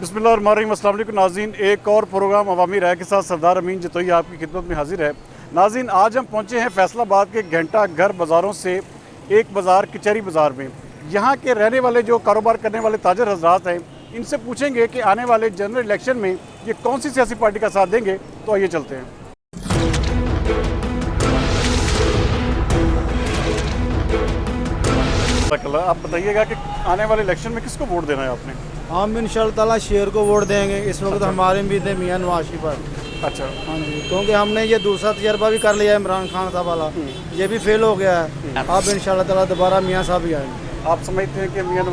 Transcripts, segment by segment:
बिस्मिल्लाहिर्रहमानिर्रहीम। अस्सलाम वालेकुम नाज़रीन, एक और प्रोग्राम अवामी राय के साथ सरदार अमीन जतोई आपकी खिदमत में हाजिर है। नाज़रीन, आज हम पहुँचे हैं फैसलाबाद के घंटा घर बाज़ारों से एक बाज़ार कचहरी बाज़ार में। यहाँ के रहने वाले जो कारोबार करने वाले ताजर हजरात हैं, इनसे पूछेंगे कि आने वाले जनरल इलेक्शन में ये कौन सी सियासी पार्टी का साथ देंगे। तो आइए चलते हैं। आप बताइएगा कि आने वाले इलेक्शन में किसको वोट देना है आपने? हम इंशाअल्लाह ताला शेर को वोट देंगे। इस वक्त हमारे उम्मीद है मियां नवाज शरीफ पर। अच्छा, हाँ जी, क्योंकि हमने ये दूसरा तजर्बा भी कर लिया है इमरान खान साहब वाला, ये भी फेल हो गया है। अब इंशाअल्लाह ताला दोबारा मियां साहब ही आएंगे। आप समझते हैं कि मियां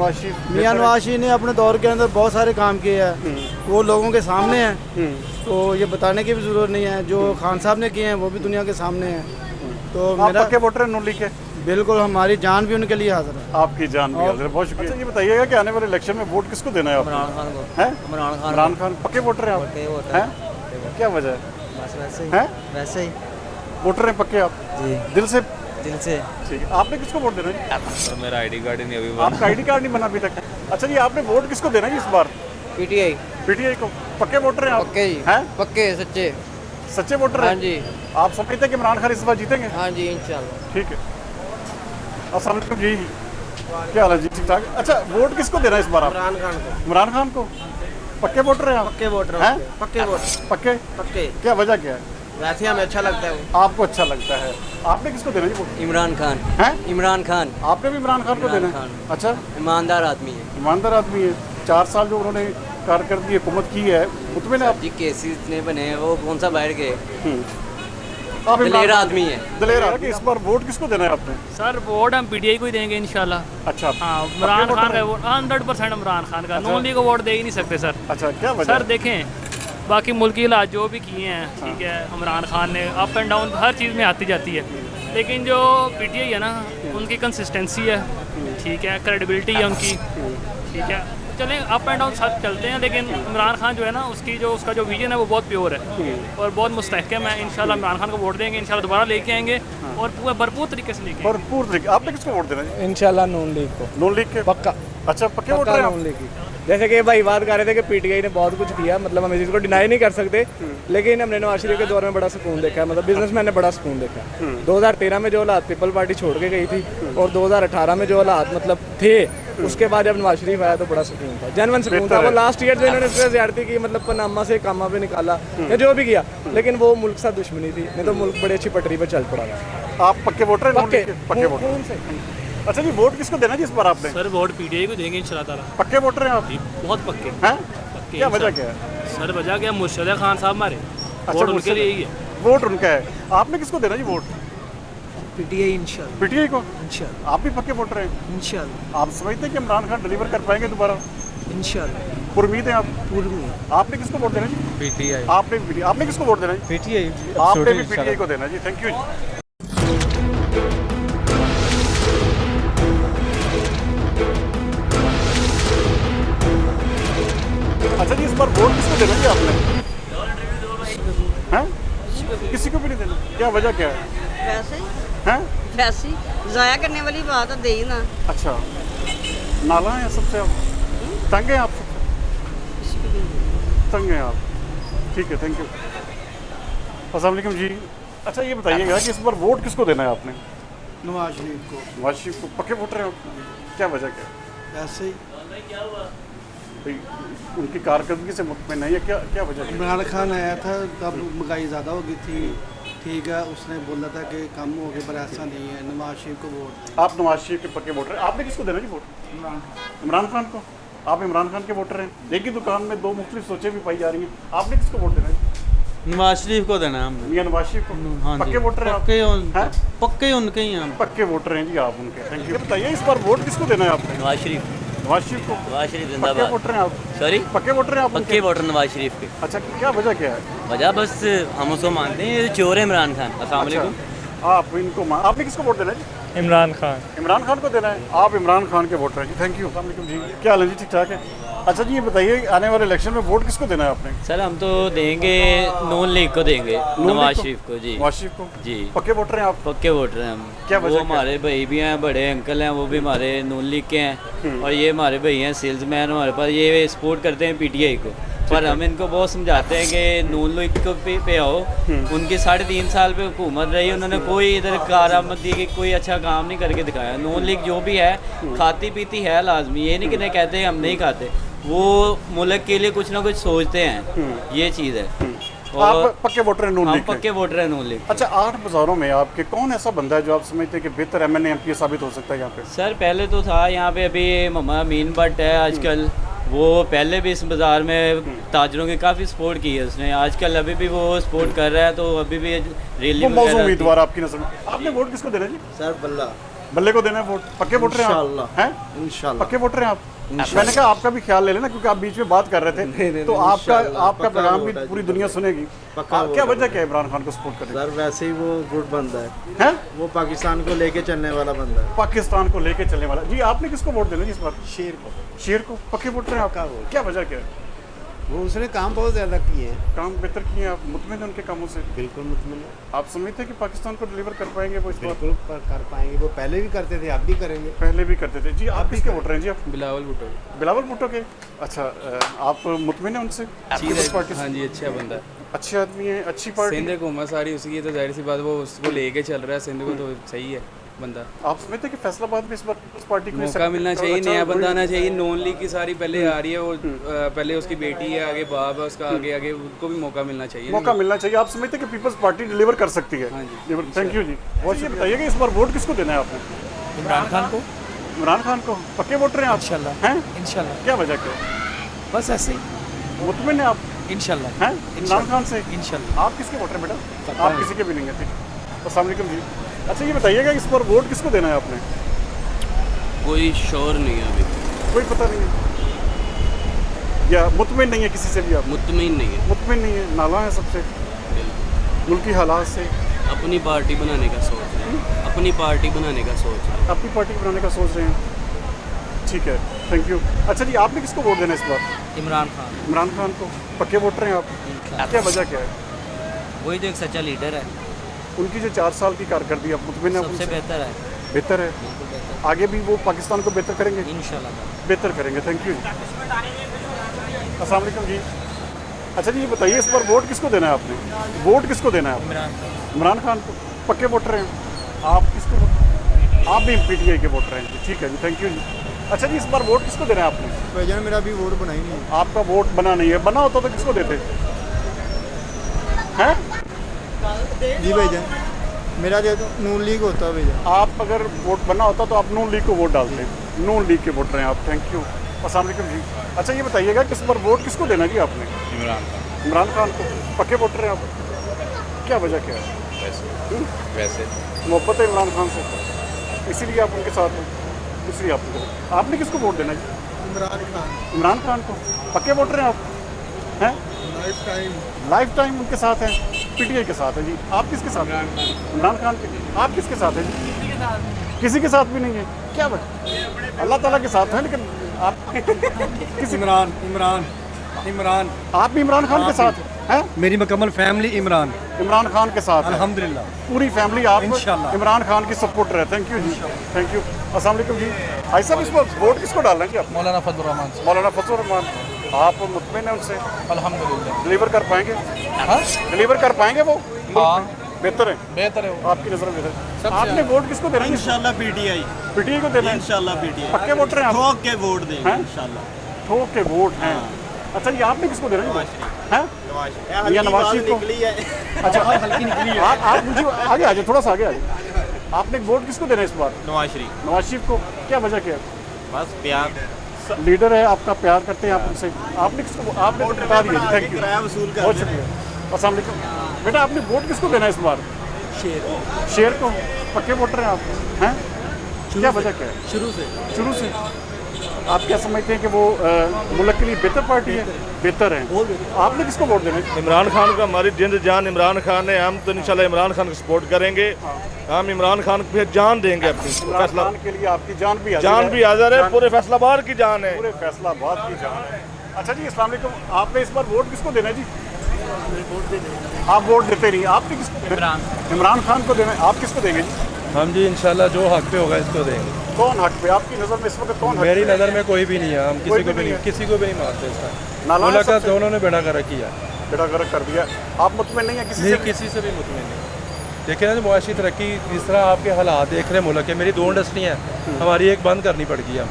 नवाज शरीफ ने अपने दौर के अंदर बहुत सारे काम किए हैं, वो लोगों के सामने हैं, तो ये बताने की भी ज़रूरत नहीं है। जो खान साहब ने किए हैं वो भी दुनिया के सामने हैं। तो मेरा पक्के वोटर हैं नून लीग के? बिल्कुल, हमारी जान भी उनके लिए हाजिर है। आपकी जान भी हाजिर है, बहुत शुक्रिया। ये बताइएगा कि आने वाले इलेक्शन में वोट किसको देना है आपको? इमरान खान को। हैं? इमरान खान पक्के वोटर हैं आप? पक्के वोटर हैं। क्या वजह है? बस वैसे ही। हैं? वैसे ही वोटर हैं पक्के आप? जी, दिल से? दिल से। ठीक है। आपने किसको वोट देना है? सर मेरा आईडी कार्ड ही नहीं अभी बना। आपका आईडी कार्ड नहीं बना अभी तक? अच्छा जी, आपने वोट किसको देना है इस बार? पीटीआई। पीटीआई को? पक्के वोटर हैं आप? पक्के जी। हैं? पक्के सच्चे। सच्चे वोटर हाँ हैं? जी, आप समझते हैं कि इमरान खान इस बार जीतेंगे? हाँ जी, इंशाल्लाह। ठीक है। अस्सलाम वालेकुम जी, क्या हाल है जी? ठीक ठाक। अच्छा, वोट किसको देना है इस बार आप? इमरान खान को। इमरान खान को? पक्के वोटर हैं आप? पक्के वोटर हैं? पक्के वोटर पक्के? पक्के। क्या वजह क्या है? वैसे हमें अच्छा लगता है वो। आपको अच्छा लगता है। आपने किसको देना है वोट? इमरान खान। हैं? इमरान खान आपने भी इमरान खान को इमरान देना है? खान। अच्छा, ईमानदार आदमी है ईमानदार आदमी है। 4 साल जो उन्होंने कारकर्दगी हुकूमत की है, मुतमिन है आप? जी। केसेस इतने बने हैं, वो कौन सा बैठ गए। आप इमरान दलेर खान- आदमी है। दलेर आदमी। इस बार वोट किसको देना है आपने? सर वोट हम पीटीआई को ही देंगे इंशाल्लाह। अच्छा, हाँ, पक्के इमरान वोटर खान का हैं? वोट 100% इमरान खान का। अच्छा। नून लीग को वोट दे ही नहीं सकते सर। अच्छा, क्या वजह सर है? देखें, बाकी मुल्की इलाज जो भी किए हैं, ठीक है, इमरान खान ने अप एंड डाउन हर चीज़ में आती जाती है, लेकिन जो पीटीआई है ना, उनकी कंसिस्टेंसी है, ठीक है, क्रेडिबिलिटी है उनकी, ठीक है, चलें अप एंड डाउन साथ चलते हैं, लेकिन इमरान खान जो है ना, उसका जो विजन है वो बहुत प्योर है और बहुत मुस्तहकम है। इंशाल्लाह इमरान खान को वोट देंगे, इंशाल्लाह दोबारा लेके आएंगे और पूरा भरपूर तरीके से लेके आएंगे। भरपूर तरीके। आपने किसको वोट देना है? इंशाल्लाह नून लीग को। नून लीग के? पक्का अच्छा, पक्के वोटर हैं आप? नून लीग की। जैसे कि भाई बात कर रहे थे कि पीटीआई ने बहुत कुछ किया, मतलब हम इस चीज़ को डिनाई नहीं कर सकते, लेकिन हमने नवाज शरीफ के दौर में बड़ा सुकून देखा है, मतलब बिजनेसमैन ने बड़ा सुकून देखा है। 2013 में जो हालात पीपल पार्टी छोड़ के गई थी और 2018 में जो हालात मतलब थे, उसके बाद जब नवाज शरीफ आया तो बड़ा सुकून था, जेन्युइन सुकून था। वो लास्ट ईयर जो इन्होंने इस तरह ज्यादती की, मतलब पनामा से कामा पे निकाला या जो भी किया, लेकिन वो मुल्क साथ दुश्मनी थी, नहीं तो मुल्क बड़ी अच्छी पटरी पर चल पड़ा था। आप पक्के वोटर हैं? नून लीग के? पक्के वोटर। खून से। अच्छा जी, वोट किसको देना है इस बार आपने? सर वोट पीटीआई को देंगे इंशाल्लाह ताला। पक्के वोटर हैं आप? बहुत पक्के हैं? पक्के। क्या वजह क्या है? सर वजह क्या, मुर्शद खान साहब हमारे, वोट उनके मुर्शिद- लिए ही है। वोट उनका है। आपने किसको देना जी वोट? पीटीआई इंशाल्लाह। पीटीआई को? इंशाल्लाह आप भी पक्के वोटर हैं? इंशाल्लाह आप समझते हैं कि इमरान खान डिलीवर कर पाएंगे दोबारा? इंशाल्लाह उम्मीद है आप? पूरी। आपने किसको वोट देना जी? पीटीआई। आपने किसको वोट देना जी? पीटीआई। आपने भी पीटीआई को देना जी। थैंक यू जी। अच्छा जी, इस बार वोट किसको देना जी आपने? हैं? किसी को भी नहीं देना? क्या वजह क्या है? वैसे ही हैं? वैसे ही ज़ाया करने वाली बात है, दे ही ना। अच्छा, नाला है सबसे आप? तंग हैं आप सबसे? तंग हैं आप? ठीक है, थैंक यू। अस्सलाम वालेकुम जी। अच्छा, ये बताइएगा कि इस बार वोट किसको देना है आपने? नवाज शरीफ को। नवाज शरीफ को? पक्के वोटर हैं आप? क्या वजह क्या है? ऐसे ही भाई, उनकी कारकर्दगी से मुतमिन है या क्या क्या वजह है? इमरान खान आया था तब महंगाई ज़्यादा हो गई थी, ठीक है, उसने बोला था कि कम हो गए, पर ऐसा नहीं है। नवाज शरीफ को वोट। आप नवाज शरीफ के पक्के वोटर हैं। आपने किसको देना जी वोट? इमरान खान को? आप इमरान खान के वोटर हैं। एक ही दुकान में दो मुख्तलिफ सोचें भी पाई जा रही हैं। आपने किसको वोट देना है? नवाज शरीफ को देना है हमने। मियां नवाज शरीफ को? हाँ जी। पक्के वोटर हैं आप? हैं? पक्के उनके ही हैं हम। पक्के वोटर हैं जी आप उनके। Thank you. बताइए, इस बार वोट किसको देना है आपने? नवाज शरीफ। नवाज शरीफ को? नवाज शरीफ पक्के जिंदाबाद। वोटर हैं आप? सॉरी, पक्के वोटर हैं आप पक्के उनके? वोटर नवाज शरीफ के। अच्छा, क्या वजह क्या है? वजह बस हम उसको मानते हैं, ये चोर है इमरान खान। अस्सलाम वालेकुम। अच्छा, आप इनको आपने किसको वोट देना है जी? इमरान खान। इमरान खान को देना है। आप इमरान खान के वोटर हैं जी। Thank you. अस्सलाम वालेकुम जी, क्या हाल है जी? ठीक ठाक है? अच्छा जी, ये बताइए आने वाले इलेक्शन में वोट किसको देना है आपने? सर हम तो देंगे नून लीग को देंगे, नवाज शरीफ को जी। नवाज शरीफ को जी पक्के वोटर हैं आप? पक्के वोटर हैं हम। क्या वजह वो क्या हमारे भाई भी हैं, बड़े अंकल हैं, वो भी हमारे नून लीग के हैं और ये हमारे भाई हैं सेल्समैन हमारे पास, ये सपोर्ट करते हैं पीटीआई को। पर हम इनको बहुत समझाते हैं कि नून लीग को पे आओ। उनकी 3.5 साल पे हुकूमत रही, उन्होंने कोई इधर कारआमदी की कोई अच्छा काम नहीं करके दिखाया। नून लीग जो भी है खाती पीती है लाजमी, ये नहीं कि नहीं कहते हम नहीं खाते, वो मुल्क के लिए कुछ ना कुछ सोचते हैं, ये चीज़ है। आप पक्के वोटर हैं नून हम लीग के? पक्के वोटर हैं नून लीग। अच्छा, 8 बाजारों में आपके कौन ऐसा बंदा है जो आप समझते हैं कि बेहतर एमएनए एमपी साबित हो सकता है यहाँ पे? सर पहले तो था यहाँ पे, अभी मोहम्मद अमीन भट्ट है आजकल, वो पहले भी इस बाज़ार में ताजरों की काफ़ी सपोर्ट की है उसने, आजकल अभी भी वो सपोर्ट कर रहा है, तो अभी भी रैली वो मौजूद उम्मीदवार आपकी नजर में? आपने वोट किसको देना है जी? सर बल्ला बल्ले को देना है वोट? पक्के वोटर हैं आप? हैं? इंशाल्लाह पक्के वोटर हैं आप? मैंने कहा आपका भी ख्याल ले लेना, क्योंकि आप बीच में बात कर रहे थे, तो आपका पैगाम भी पूरी दुनिया सुनेगी। क्या वजह क्या है इमरान खान को सपोर्ट करने? सर वैसे ही वो गुड बंदा है, हैं? वो पाकिस्तान को लेके चलने वाला बंदा है। पाकिस्तान को लेके चलने वाला। जी, आपने किसको वोट देना जी इस बार? शेर को। शेर को? पक्के वोटर हैं आपका? क्या वजह क्या है? वो उसने काम बहुत ज़्यादा किए हैं। काम बेहतर किए हैं आप? मुतमिन हैं उनके कामों से? बिल्कुल मुतमिन आप समझते हैं कि पाकिस्तान को डिलीवर कर पाएंगे वो इस बार? बिल्कुल कर पाएंगे, वो पहले भी करते थे, अब भी करेंगे। पहले भी करते थे जी। आप किसके वोटर हैं जी? आप बिलावल भुट्टो। बिलावल भुट्टो के? अच्छा, आप मुतमिन हैं उनसे? पीपल्स पार्टी से? हाँ जी, अच्छा बंदा है। अच्छे आदमी है, अच्छी पार्टी। सिंध हुकूमत सारी उसकी है, तो जाहिर सी बात वो उसको लेके चल रहा है सिंध को, तो सही है बंदा। आप समझते हैं कि फैसलाबाद में इस बार उस पार्टी को मौका मिलना चाहिए, अच्छा, नया बंदा आना चाहिए। नॉन लीग की सारी पहले आ रही है, वो पहले उसकी बेटी है, आगे बाप है उसका, आगे आगे उनको भी मौका मिलना चाहिए। मौका मिलना चाहिए। आप समझते हैं कि पीपल्स पार्टी डिलीवर कर सकती है? हाँ जी। थैंक यू जी। और ये बताइए कि इस बार वोट किसको देना है आपने? इमरान खान को। इमरान खान को? पक्के वोटर हैं आप? इंशाल्लाह हैं? इंशाल्लाह, क्या वजह क्या? बस ऐसे ही मुतमिन है आप? इंशाल्लाह हैं इमरान खान से? इंशाल्लाह। आप किसके वोटर हैं बेटा? आप किसी के भी नहीं हैं, ठीक। अस्सलाम वालेकुम जी। अच्छा, ये बताइएगा इस बार वोट किसको देना है आपने? कोई शोर नहीं है अभी, कोई पता नहीं है या मुतमिन नहीं है किसी से भी? आप मुतमिन नहीं है, मुतमिन नहीं है, नाला है सबसे मुल्की हालात से? अपनी पार्टी बनाने का सोच रहे हैं, अपनी पार्टी बनाने का सोच रहे हैं। अपनी पार्टी बनाने का सोच रहे हैं, ठीक है, थैंक यू। अच्छा जी, आपने किसको वोट देना है इस बार? इमरान खान। इमरान खान को? पक्के वोटर हैं आप? क्या वजह क्या है? वही तो एक सच्चा लीडर है, उनकी जो 4 साल की कारकर्दगी, आप मुतमिन है उनसे? बेहतर है, बेहतर है। आगे भी वो पाकिस्तान को बेहतर करेंगे? इंशाल्लाह। बेहतर करेंगे, थैंक यू। अस्सलाम वालेकुम जी। अच्छा जी, ये बताइए इस बार वोट किसको देना है आपने? वोट किसको देना है आपने? इमरान खान को? पक्के वोटर हैं आप? किसको? आप भी पीटीआई के वोटर हैं जी, ठीक है जी, थैंक यू जी। अच्छा जी, इस बार वोट किसको देना है आपने? भाईजान मेरा अभी वोट बना ही नहीं है। आपका वोट बना नहीं है? बना होता तो किसको देते हैं? जी भाईजान, मेरा जो नून लीग होता है भाईजान। आप अगर वोट बना होता तो आप नून लीग को वोट डालते हैं। नून लीग के वोटर हैं आप, थैंक यू। अस्सलाम वालेकुम जी। अच्छा, ये बताइएगा कि इस बार वोट किसको देना जी आपने? इमरान खान को? पक्के वोटर हैं आप? क्या वजह क्या है? वैसे मोहब्बत है इमरान खान से, इसीलिए आप उनके साथ हैं, इसलिए आपने किसको वोट देना जी? इमरान खान। इमरान खान को? पक्के वोटर हैं आप? हैं? लाइफ टाइम उनके साथ हैं, पीटीआई के साथ है जी। आप किसके साथ हैं? इमरान खान के? आप किसके साथ हैं जी? किसी के साथ भी नहीं है? क्या बात? अल्लाह ताला के साथ हैं, लेकिन आप किसी इमरान इमरान इमरान आप भी इमरान खान के साथ हैं? मेरी मुकम्मल फैमिली इमरान इमरान खान के साथ है। अल्हम्दुलिल्लाह, पूरी फैमिली आप इंशाल्लाह। इमरान खान की सपोर्टर है, थैंक यू जी, थैंक यू। अस्सलाम वालेकुम जी। भाई साहब, इस पर वोट किसको डालना है जी आप? मौलाना फजल रहमान। मौलाना फजल रहमान। आप मुतमिन हैं उनसे? अल्हम्दुलिल्लाह। डिलीवर कर पाएंगे? हाँ डिलीवर कर पाएंगे वो? हाँ, बेहतर है बेहतर है वो। आपकी नज़र में बेहतर। आपने वोट किसको देना है? इंशाल्लाह पीटीआई, पीटीआई को देना है? इंशाल्लाह पीटीआई। पक्के वोटर हैं आप? ठोक के वोट देंगे हैं? इंशाल्लाह। ठोक के वोट हैं। अच्छा, ये आपने किसको देना है? हैं? या नवाज शरीफ को? निकली है। अच्छा, हल्की निकली है। आप मुझे आगे आ जाए, थोड़ा सा आगे आ जाए। आपने वोट किसको देना है इस बार? नवाज शरीफ। नवाज शरीफ को? क्या वजह क्या है? बस प्यार, लीडर है आपका, प्यार करते हैं आप उनसे। आपने किसको? आपने तो बता दिया, थैंक यू, किराया वसूल कर बहुत शुक्रिया। अस्सलाम वालेकुम। बेटा, आपने वोट किसको देना है इस बार? शेर को? पक्के वोटर हैं आप? हैं? क्या वजह क्या है? शुरू से शुरू से आप क्या समझते हैं कि वो मुल्क के लिए बेहतर पार्टी है? बेहतर है। आपने किसको वोट देना है? इमरान खान को हमारी जिंद जान इमरान खान है, हम तो इंशाल्लाह इमरान खान को सपोर्ट करेंगे। हम इमरान खान को जान देंगे अपनी। इमरान फैसला खान के लिए आपकी जान भी जान भी हाजिर है, पूरे फैसलाबाद की जान है। पूरे फैसलाबाद की जान है। अच्छा जी, अस्सलाम वालेकुम। आपने इस बार वोट किसको देना है जी? आप वोट देते नहीं, आपने किसको? इमरान खान को देना है। आप किसको देंगे जी? हम जी इंशाल्लाह जो हक पे होगा इसको देंगे। कौन हक पे? आपकी नज़र में इस वक्त कौन हक मेरी पे है? नज़र में कोई भी नहीं है, हम कोई किसी भी को भी नहीं नहीं है। किसी को भी नहीं मानते इसका। नालायक मुल्क का सबसे- दोनों ने बेड़ा गर्क किया, बेड़ा गर्क कर दिया। आप मुतमिन नहीं है किसी नहीं से? किसी से भी मुतमिन नहीं। देखिए ना, मुआशी तरक्की जिस तरह आपके हालात देख रहे हैं मुल्क के, मेरी 2 इंडस्ट्री हैं, हमारी एक बंद करनी पड़ गई हम।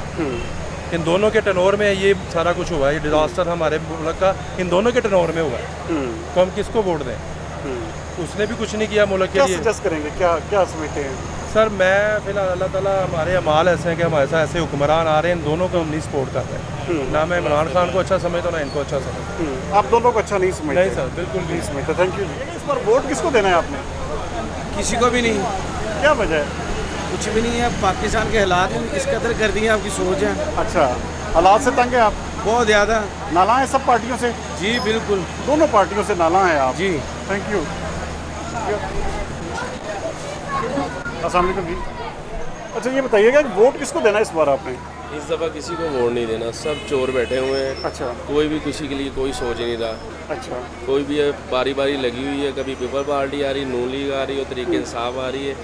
इन दोनों के टर्नओवर में ये सारा कुछ हुआ है, ये डिजास्टर हमारे मुल्क का इन दोनों के टर्नओवर में हुआ है। तो हम किसको वोट दें? उसने भी कुछ नहीं किया मुल्क क्या के लिए। सजेस्ट करेंगे? क्या क्या समझते हैं? सर मैं फिलहाल अल्लाह ताला हमारे अमाल ऐसे हैं कि हमारे साथ ऐसे हुक्मरान आ रहे हैं, इन दोनों को हम नहीं सपोर्ट कर रहे हैं। ना मैं इमरान खान को अच्छा समझता हूँ, ना इनको अच्छा समझता हूँ। आप दोनों को अच्छा नहीं समझते? नहीं सर, बिल्कुल नहीं नहीं। समझते। थैंक यू जी। इस बार वोट किसको देना है आपने? किसी को भी नहीं, क्या वजह है? कुछ भी नहीं है। पाकिस्तान के हालात इस कदर कर दिए, आपकी सोच है अच्छा, हालात से तंग है आप? बहुत ज़्यादा। नाला है सब पार्टियों से? जी बिल्कुल दोनों पार्टियों से नाला है आप? जी। Thank you. अस्सलाम वालेकुम जी। अच्छा ये बताइएगा कि वोट किसको देना है इस बार आपने? इस दफ़ा किसी को वोट नहीं देना, सब चोर बैठे हुए हैं। अच्छा कोई भी किसी के लिए कोई सोच ही नहीं रहा। अच्छा। कोई भी बारी बारी लगी हुई है, कभी पीपल पार्टी आ रही, नून लीग आ रही है, तरीके इंसाफ आ रही है,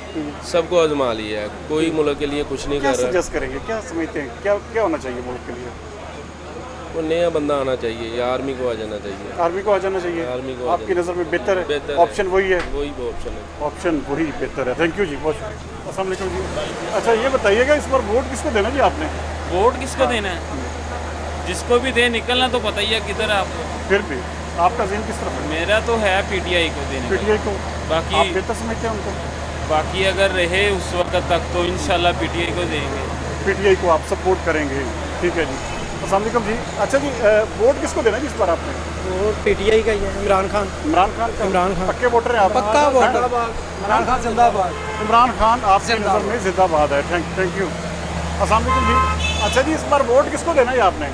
सबको आजमा लिया है। कोई मुल्क के लिए कुछ नहीं क्या कर रहा। सजेस्ट करेंगे? क्या समझते हैं? क्या क्या होना चाहिए मुल्क के लिए? कोई नया बंदा आना चाहिए या आर्मी को आ जाना चाहिए। आर्मी को आ जाना चाहिए? आर्मी को आ आपकी जाना- नज़र में बेहतर है? बेहतर है। ऑप्शन वही है? वही वो ऑप्शन है। ऑप्शन वही बेहतर है। थैंक यू जी, बहुत शुक्रिया। अस्सलाम वालेकुम जी। अच्छा ये बताइएगा इस बार वोट किसको देना जी आपने? वोट किसको देना है? जिसको भी दे, निकलना तो पता ही है किधर है आपको। फिर भी आपका ज़हन किस तरफ है? मेरा तो है पीटीआई को देने का। पीटीआई को? बाकी आप बेहतर समझते हैं उनको? बाकी अगर रहे उस वक्त तक तो इंशाल्लाह पीटीआई को देंगे। पीटीआई को आप सपोर्ट करेंगे? ठीक है जी। अस्सलाम वालेकुम जी। अच्छा जी, वोट किसको देना है इस बार आपने? वोट पीटीआई का ही है, इमरान खान। इमरान खान का? इमरान खान। पक्के वोटर हैं आप? पक्का वोटर। हैं? इमरान खान जिंदाबाद। इमरान खान आपकी नज़र में जिंदाबाद है। Thank you. अस्सलाम वालेकुम जी। अच्छा जी, इस बार वोट किसको देना है आपने?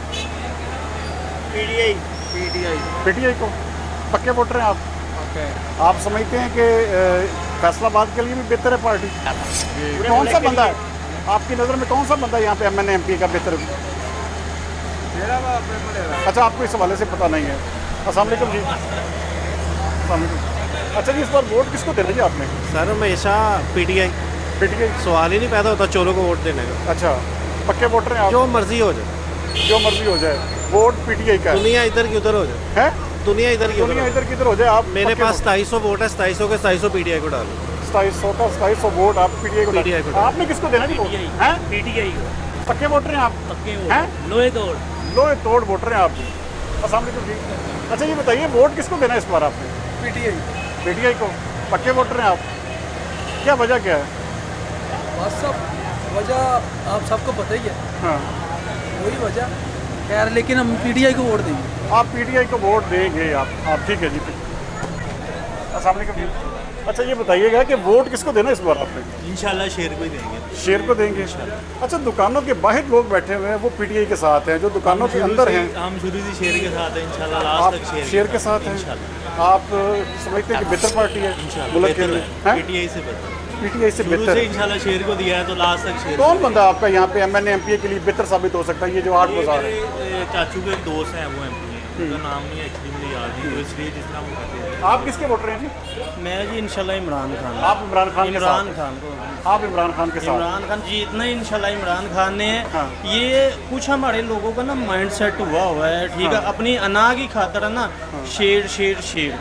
पीटीआई। पीटीआई को? पक्के वोटर हैं आप? आप समझते हैं कि फैसलाबाद के लिए भी बेहतर है पार्टी? कौन सा बंदा है आपकी नज़र में? कौन सा बंदा है यहाँ पे एमएनए एमपी का बेहतर? अच्छा, आपको इस हवाले से पता नहीं है। अस्सलाम वालेकुम जी। अस्सलाम वालेकुम। अच्छा जी, इस बार वोट किसको देना जी आपने? सर हमेशा पीटीआई। पीटीआई? सवाल ही नहीं पैदा होता चोरों को वोट देने का। अच्छा, पक्के वोटर हैं आप? जो मर्जी हो जाए, जो मर्जी हो जाए, वोट पीटीआई का है? दुनिया इधर की उधर हो जाए, है? दुनिया इधर की उधर दुनिया हो इधर किधर हो जाए, आप मेरे पक्के पास 2700 वोट है, 2700 के 2700 पीटीआई को डालो। 2700 का 2700 वोट आप पीटीआई को PTI को डालो। आपने किसको देना जी वोट? हैं? पीटीआई को पक्के वोटर हैं आप? पक्के हैं? लोहे तोड़। लोहे तोड़ वोटर हैं आप भी। अस्सलाम वालेकुम जी। अच्छा ये बताइए, वोट किसको देना है इस बार आपने? पीटीआई। पीटीआई को? पक्के वोटर हैं आप? क्या वजह क्या है? बस सब वजह आप सबको पता ही है, हाँ, वही वजह। खैर लेकिन हम पीटीआई को वोट देंगे। आप पीटीआई को वोट देंगे आप ठीक है जी। अस्सलाम वालेकुम जी। अच्छा ये बताइएगा कि वोट किसको देना है इस बार आपने? इंशाल्लाह शेर को ही देंगे। शेर को देंगे? अच्छा, दुकानों के बाहर लोग बैठे हुए हैं वो पीटीआई के साथ हैं, जो दुकानों के अंदर हैं हम शुरू से शेर के साथ हैं, इंशाल्लाह आप लास्ट तक शेर के साथ हैं? आप समझते हैं कि बेहतर पार्टी है मुल्क के लिए? हैं? पीटीआई से बेहतर, पीटीआई से शुरू बेहतर से है? इंशाल्लाह शेर को दिया है तो लास्ट तक शेर। कौन बंदा आपका यहाँ पे एमएनए एमपी के लिए बेहतर साबित हो सकता है? ये जो 8 बाजार है। मेरे चाचू के एक दोस्त हैं, वो एमपी हैं, उनका नाम नहीं एक्चुअली मुझे याद नहीं, तो इसलिए जिस तरह वो कहते हैं। आप किसके वोटर हैं जी? मैं जी इंशाल्लाह इमरान खान। आप इमरान खान के साथ? इमरान खान को। आप इमरान खान के साथ? इमरान खान जीतना ही इंशाल्लाह इमरान खान ने। हाँ। ये कुछ हमारे लोगों का ना माइंड सेट हुआ है, ठीक है, अपनी अना की खातर है ना, शेर शेर शेर।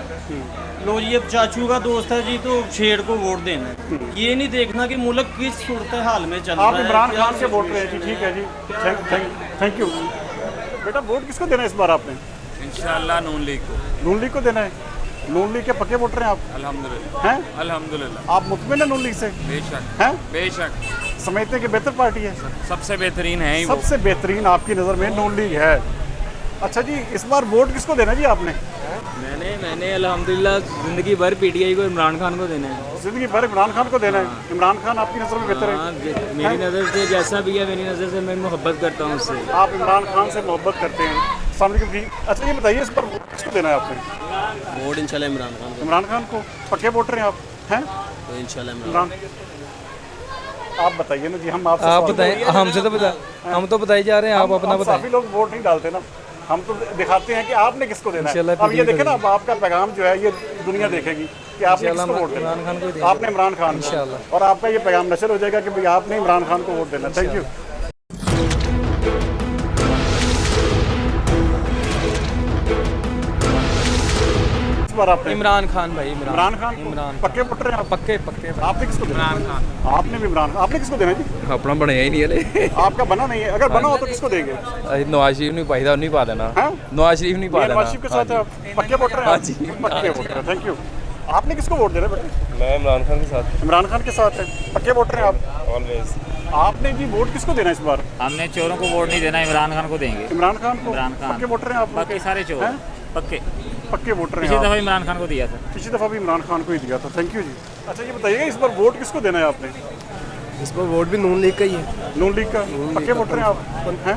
लो ये चाचू का दोस्त है जी, तो शेर को वोट देना है। ये नहीं देखना कि मुल्क किस सूरत हाल में चल रहा आप है। इमरान क्या खान के वोटर हैं जी, ठीक है जी। Thank you. बेटा वोट किसको देना है इस बार आपने? इंशाल्लाह नून लीग को। नून लीग को देना है? नून लीग के पक्के वोटर हैं आप? अल्हम्दुलिल्लाह। हैं? अल्हम्दुलिल्लाह। आप मुतमिन है नून लीग से? बेशक हैं? बेशक समझते हैं कि बेहतर पार्टी है? सबसे बेहतरीन है ही वो। सबसे बेहतरीन आपकी नज़र में नून लीग है? अच्छा जी, इस बार वोट किसको देना जी आपने? मैंने अल्हम्दुलिल्लाह ज़िंदगी भर पीटीआई को, इमरान खान को देना है। जिंदगी भर इमरान खान को देना है। इमरान खान आपकी नज़र में बेहतर है? हाँ, मेरी नज़र से जैसा भी है, मेरी नज़र से मैं मोहब्बत करता हूँ उससे। आप इमरान खान से मोहब्बत करते हैं। अस्सलाम वालेकुम जी। अच्छा ये बताइए, इस पर वोट किसको देना है आपने? वोट इंशाल्लाह इमरान खान को। इमरान खान को पक्के वोटर हैं आप? हैं तो इंशाल्लाह इमरान। आप बताइए ना जी, हम आपसे आप बताएं, हमसे तो हम तो बताई जा रहे हैं, आप अपना बताएं। काफी लोग वोट नहीं डालते ना, हम तो दिखाते हैं कि आपने किसको देना है। अब ये देखें ना, अब आपका पैगाम जो है ये दुनिया देखेगी कि आपने किसको वोट देना है। आपने इमरान खान को, और आपका ये पैगाम नशर हो जाएगा कि भाई आपने इमरान खान को वोट देना। Thank you. इस बार आपने इमरान खान भाई, इमरान खान को पक्के वोटर हैं आप? पक्के आपने किसको देना? इमरान खान। आपने भी इमरान, आपने किसको देना है जी? अपना बनाया ही नहीं है। आपका बना नहीं है, अगर बना हो तो किसको देंगे? नवाज शरीफ नहीं पाई था, नहीं पा देना। नवाज शरीफ नहीं पा देना। नवाज शरीफ के साथ आप पक्के वोटर हैं? हाँ जी, पक्के वोटर हैं। Thank you. आपने किसको वोट देना है बेटे? मैं इमरान खान के साथ। इमरान खान के साथ है, पक्के वोटर हैं आप? ऑलवेज। आपने जी वोट किसको देना है इस बार? हमने चोरों को वोट नहीं देना, इमरान खान को देंगे। इमरान खान को? इमरान खान। पक्के वोटर हैं आप? बाकी सारे चोर पक्के पक्के वोटर हैं पिछली आप? दफ़ा इमरान खान को दिया था। पिछली दफ़ा भी इमरान खान को ही दिया था। थैंक यू जी। अच्छा ये बताइएगा, इस बार वोट किसको देना है आपने? इस पर वोट भी नून लीग का ही है। नून लीग का? पक्के वोटर हैं आप?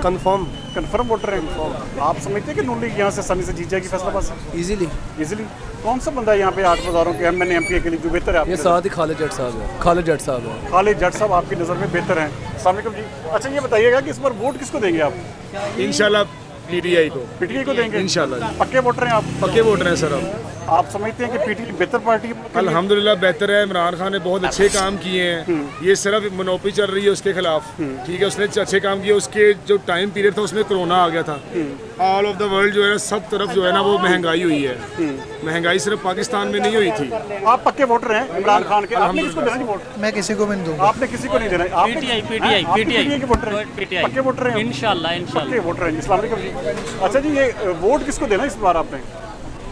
कंफर्म कन्फर्म वोटर हैं आप? समझते हैं कि नून लीग यहाँ से आसानी से जीत जाएगी फैसलाबाद से? इजीली। कौन सा बंदा है यहाँ पे 8 बाजारों के MNA MPA के लिए जो बेहतर है आपके? ये साथ ही खालिद जट साहब है। खालिद जट साहब है। खालिद जट साहब आपकी नज़र में बेहतर हैं। अस्सलाम वालेकुम जी। अच्छा ये बताइएगा कि इस बार वोट किसको देंगे आप? इंशाल्लाह पीटीआई को। पीटीआई को देंगे इंशाल्लाह। पक्के वोटर हैं आप? पक्के वोटर हैं सर। आप समझते हैं कि पीटीआई बेहतर पार्टी है? अल्हम्दुलिल्लाह बेहतर है। इमरान खान ने बहुत अच्छे काम किए हैं। ये सिर्फ मोनोपी चल रही है उसके खिलाफ, ठीक है, उसने अच्छे काम किए। उसके जो टाइम पीरियड था उसमें कोरोना आ गया था। ऑल ऑफ द वर्ल्ड जो है सब तरफ जो है ना वो महंगाई हुई है। महंगाई सिर्फ पाकिस्तान में नहीं हुई थी। आप पक्के वोटर हैं इमरान खान के? आपने किसको देना जी वोट? मैं किसी को भी नहीं दूंगा। आपने किसी को नहीं देना? पीटीआई के वोटर हैं? पक्के वोटर हैं? इंशाल्लाह पक्के वोटर हैं। अस्सलाम वालेकुम जी। अच्छा जी ये वोट किसको देना इस बार आपने?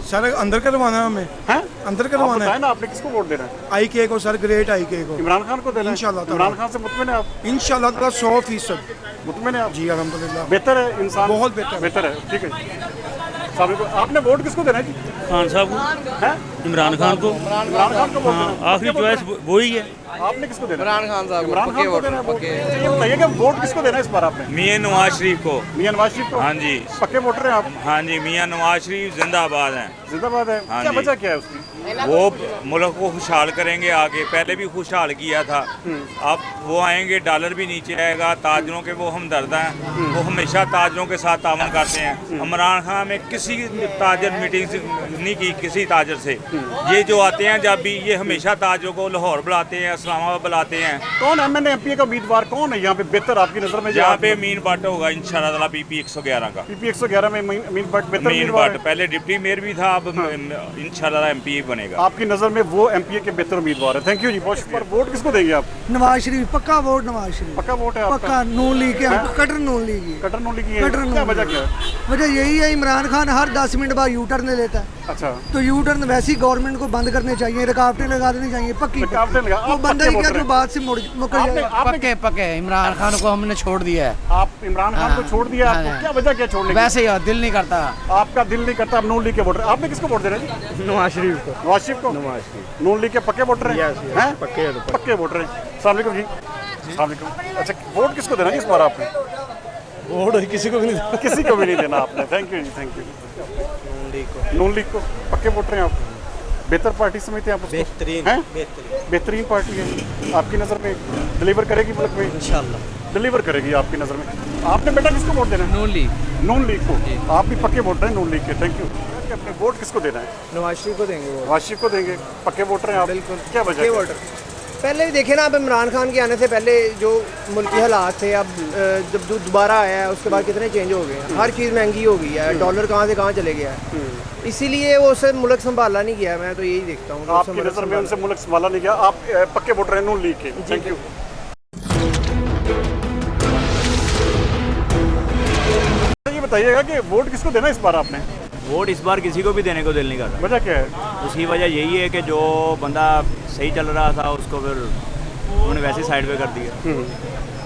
सर अंदर करवाना है हमें। हैं? अंदर करवाना है ना, आपने किसको वोट देना है? IK को सर, ग्रेट IK को। इमरान खान को देना है? इंशाल्लाह। इमरान खान से मुतमिन है आप? इंशाल्लाह 100% मुतमिन है आप? जी अल्हम्दुलिल्लाह। बेहतर है इंसान? बहुत बेहतर। बेहतर है, ठीक है जी। अस्सलाम वालेकुम। आपने वोट किसको देना है जी? खान साहब को, हैं? इमरान खान को। इमरान खान को वोट देना है? आखिरी चॉइस वही है। आपने किसको देना? इमरान खान साहब इमरान खान को देना है वोट? ये बताइए कि वोट किसको देना है इस बार आपने? मियां नवाज शरीफ को। मियां नवाज शरीफ को? हाँ जी। पक्के वोटर हैं आप? हाँ जी, मियां नवाज शरीफ जिंदाबाद हैं। जिंदाबाद है। हाँ क्या जी। वजह क्या है उसकी? वो मुल्क को खुशहाल करेंगे आगे, पहले भी खुशहाल किया था। अब वो आएंगे, डॉलर भी नीचे आएगा। ताजरों के वो हमदर्द हैं, वो हमेशा ताजरों के साथ तावन करते हैं। इमरान खान में किसी ताजर मीटिंग नहीं की किसी ताजर से। ये जो आते हैं जब भी, ये हमेशा ताजरों को लाहौर बुलाते हैं, इस्लामाबाद बुलाते हैं। कौन MNA MPA का उम्मीदवार कौन है यहाँ पे बेहतर आपकी नजर में? यहाँ पे मीन भट्ट होगा इंशाल्लाह, PP 111 का। PP 111 में मीन भट्ट बेहतर मीन उम्मीदवार भट्ट है? पहले डिप्टी मेयर भी था, अब इंशाल्लाह MP बनेगा। आपकी नजर में वो MPA के बेहतर उम्मीदवार है। थैंक यू जी। बहुत पर वोट किसको देंगे आप? नवाज शरीफ पक्का वोट। नवाज शरीफ पक्का वोट है आपका? पक्का नून लीग के, हम कटर नून लीग ही। कटर नून लीग की है? कटर नून क्या लीग। वजह क्या है? वजह यही है, इमरान खान हर 10 मिनट बाद यू टर्न लेता है। अच्छा, तो यू टर्न वैसी गवर्नमेंट को बंद करने चाहिए, रुकावटें लगा देनी चाहिए पक्की। रुकावटें लगा। वो आप बंदा पक्के ही क्या वोटर जो हैं? बात से मुकर जाए। आपने पक्के इमरान खान को हमने छोड़ दिया है। आप इमरान खान को छोड़ दिया? आपको क्या वजह क्या छोड़ने की? वैसे ही दिल नहीं करता। आपका दिल नहीं करता? आप नून लीग के वोटर। आपने किसको वोट देना है? नवाज शरीफ को। नवाज शरीफ को? नून लीग के पक्के वोटर हैं? पक्के वोटर हैं। अस्सलाम वालेकुम जी। अस्सलाम वालेकुम। अच्छा वोट किसको देना है इस बार आपने? वोट किसी को भी नहीं देना। किसी को भी नहीं देना आपने। थैंक यू जी, थैंक यू। नून लीग को पक्के वोटर हैं आप? बेहतर पार्टी समझते हैं आप उसको? बेहतरीन पार्टी है आपकी नज़र में? डिलीवर करेगी मुल्क में? इंशाल्लाह डिलीवर करेगी आपकी नज़र में। आपने बेटा किसको वोट देना है? नून लीग। नून लीग को। आप भी पक्के वोटर हैं नून लीग के। Thank you. अपने वोट किसको देना है? नवाज शरीफ को देंगे। नवाज शरीफ को देंगे? पक्के वोटर हैं आप? बिल्कुल। क्या वजह है? पहले भी देखे ना, अब इमरान खान के आने से पहले जो मुल्की हालात थे, अब जब दोबारा आया है उसके बाद कितने चेंज हो गए हैं। हर चीज़ महंगी हो गई है, डॉलर कहाँ से कहाँ चले गया है। इसीलिए वो उससे मुल्क संभाला नहीं गया। मैं तो यही देखता हूँ आपकी नज़र में उनसे मुल्क संभाला नहीं गया। आप पक्के वोटर हैं नून लीग के। Thank you. ये बताइएगा कि वोट किसको देना इस बार आपने? वोट इस बार किसी को भी देने को दिल नहीं कर रहा। वजह क्या है? उसकी वजह यही है कि जो बंदा सही चल रहा था उसको फिर उन्होंने वैसे साइड पे कर दिया,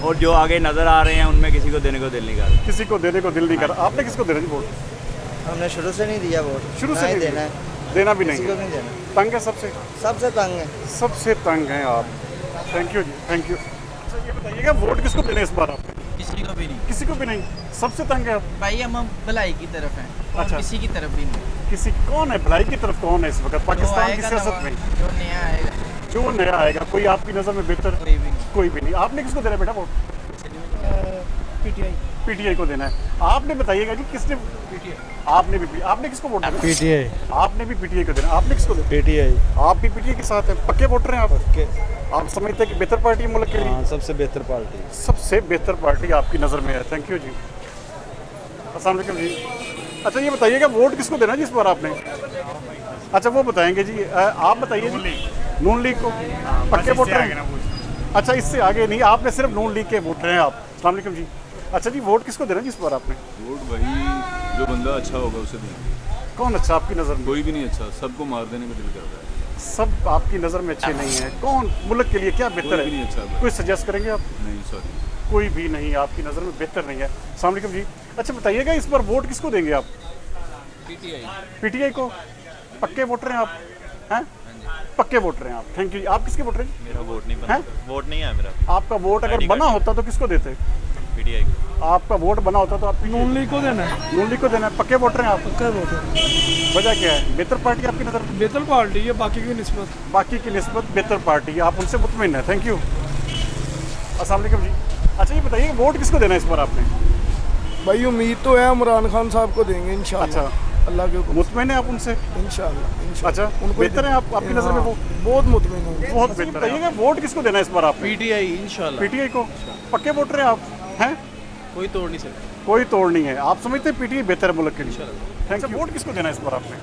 और जो आगे नज़र आ रहे हैं उनमें किसी को देने को दिल नहीं कर रहा। किसी को देने को दिल नहीं कर रहा। आपने किसको देना जी वोट? हमने शुरू से नहीं दिया वोट, शुरू ना से ही नहीं देना दिया? है, देना भी किसी नहीं को है। नहीं देना, तंग है सबसे? सबसे तंग है। सबसे तंग हैं आप। थैंक यू जी, थैंक यू। अच्छा ये बताइएगा वोट किसको देना है इस बार आपने? किसी को भी नहीं किसी को भी नहीं, सबसे तंग है आप? भाई, हम भलाई की तरफ हैं और अच्छा। किसी की तरफ भी नहीं। किसी कौन है भलाई की तरफ, कौन है इस वक्त पाकिस्तान की आएगा सियासत में? जो नया आएगा, जो नया आएगा, कोई आपकी नज़र में बेहतर? कोई भी नहीं। कोई भी नहीं। आपने किसको देना है बेटा वोट? पीटीआई। पीटीआई को देना है। आपने बताइएगा जी किसने? आपने भी, आपने किसको वोट देना? पीटीआई। आपने भी पीटीआई को देना। आपने किसको देना? पीटीआई। आप भी पीटीआई के साथ हैं? पक्के वोटर हैं आप? आप समझते हैं कि बेहतर पार्टी है मुल्क के लिए? सबसे बेहतर पार्टी। सबसे बेहतर पार्टी आपकी नज़र में है। थैंक यू जी। अस्सलाम वालेकुम जी। अच्छा ये बताइएगा वोट किसको देना जी इस बार आपने? अच्छा वो बताएंगे जी। आप बताइए जी। नून लीग को पक्के वोटर हैं? अच्छा इससे आगे नहीं, आपने सिर्फ नून लीग के वोटर हैं आप। अस्सलाम वालेकुम जी। अच्छा जी वोट किसको देना जी इस बार आपने? वोट वही जो बंदा अच्छा होगा उसे देंगे। कौन अच्छा आपकी नज़र में? कोई भी नहीं अच्छा, सबको मार देने का दिल करता है। सब आपकी नज़र में अच्छे नहीं है। कौन मुल्क के लिए क्या बेहतर कोई भी नहीं अच्छा है? कोई सजेस्ट करेंगे आप? नहीं सॉरी, कोई भी नहीं आपकी नज़र में बेहतर नहीं है। अस्सलाम वालेकुम जी। अच्छा बताइएगा इस बार वोट किसको देंगे आप? पीटीआई को। पक्के वोटर हैं आप? हैं? पक्के वोटर हैं आप। Thank you. आप किसके वोटर हैं? मेरा वोट नहीं बना, वोट नहीं है मेरा। आपका वोट अगर बना होता तो किसको देते? पीटीआई को। आपका वोट बना होता तो आप नून लीग को देना है। नून लीग को देना है। पक्के वोटर हैं आप? पक्का वोट। वजह क्या है? बेहतर पार्टी आपकी नज़र में? बेहतर पार्टी है बाकी की निस्बत। बाकी की निस्बत बेहतर पार्टी है, आप उनसे मुतमिन है। Thank you. अस्सलाम वालेकुम जी। अच्छा ये बताइए वोट किसको देना है इस बार आपने? भाई उम्मीद तो है इमरान खान साहब को देंगे इंशाल्लाह। अच्छा अल्लाह के हुक्म मुतमिन है आप उनसे? इंशाल्लाह। अच्छा बेहतर है आप आपकी नज़र में वो? बहुत मुतमिन हूँ। बहुत बेहतर है। बताइएगा वोट किसको देना है इस बार आपने? पीटीआई इंशाल्लाह। पीटीआई को। पक्के वोटर हैं आप? हैं? कोई तोड़ नहीं सकता। कोई तोड़ नहीं है। आप समझते हैं पीटीआई बेहतर है मुल्क के लिए? Thank you. वोट किसको देना है इस बार आपने?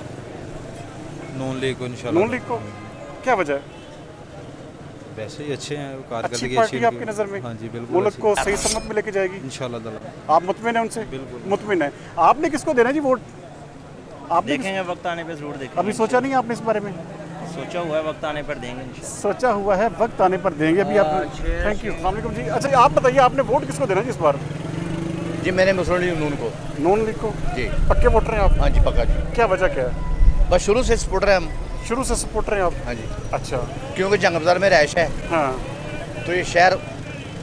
नून लीग को इंशाल्लाह। नून लीग को। क्या वजह है? वैसे ही अच्छे हैं, अच्छी पार्टी है आपकी नज़र में? हाँ जी बिल्कुल। मुल्क को सही समत में लेके जाएगी इंशाल्लाह। आप मुतमिन है उनसे? बिल्कुल मुतमिन है। आपने किसको देना है जी वोट? आपने देखेंगे वक्त आने पे जरूर देखेंगे। अभी सोचा नहीं आपने इस बारे में? सोचा हुआ है, वक्त आने पर देंगे। सोचा हुआ है, वक्त आने पर देंगे। अभी आप थैंक यू। अस्सलाम वालेकुम जी। अच्छा आप बताइए आपने वोट किसको देना है इस बार? जी मैंने मुस्लिम लीग नून को। नून लीग को जी। पक्के वोटर हैं आप? हाँ जी पक्का जी। क्या वजह क्या है? बस शुरू से सपोर्टर हैं हम। शुरू से सपोर्टर हैं आप? हाँ जी। अच्छा क्योंकि जंग बाजार में रहायश है, हाँ तो ये शहर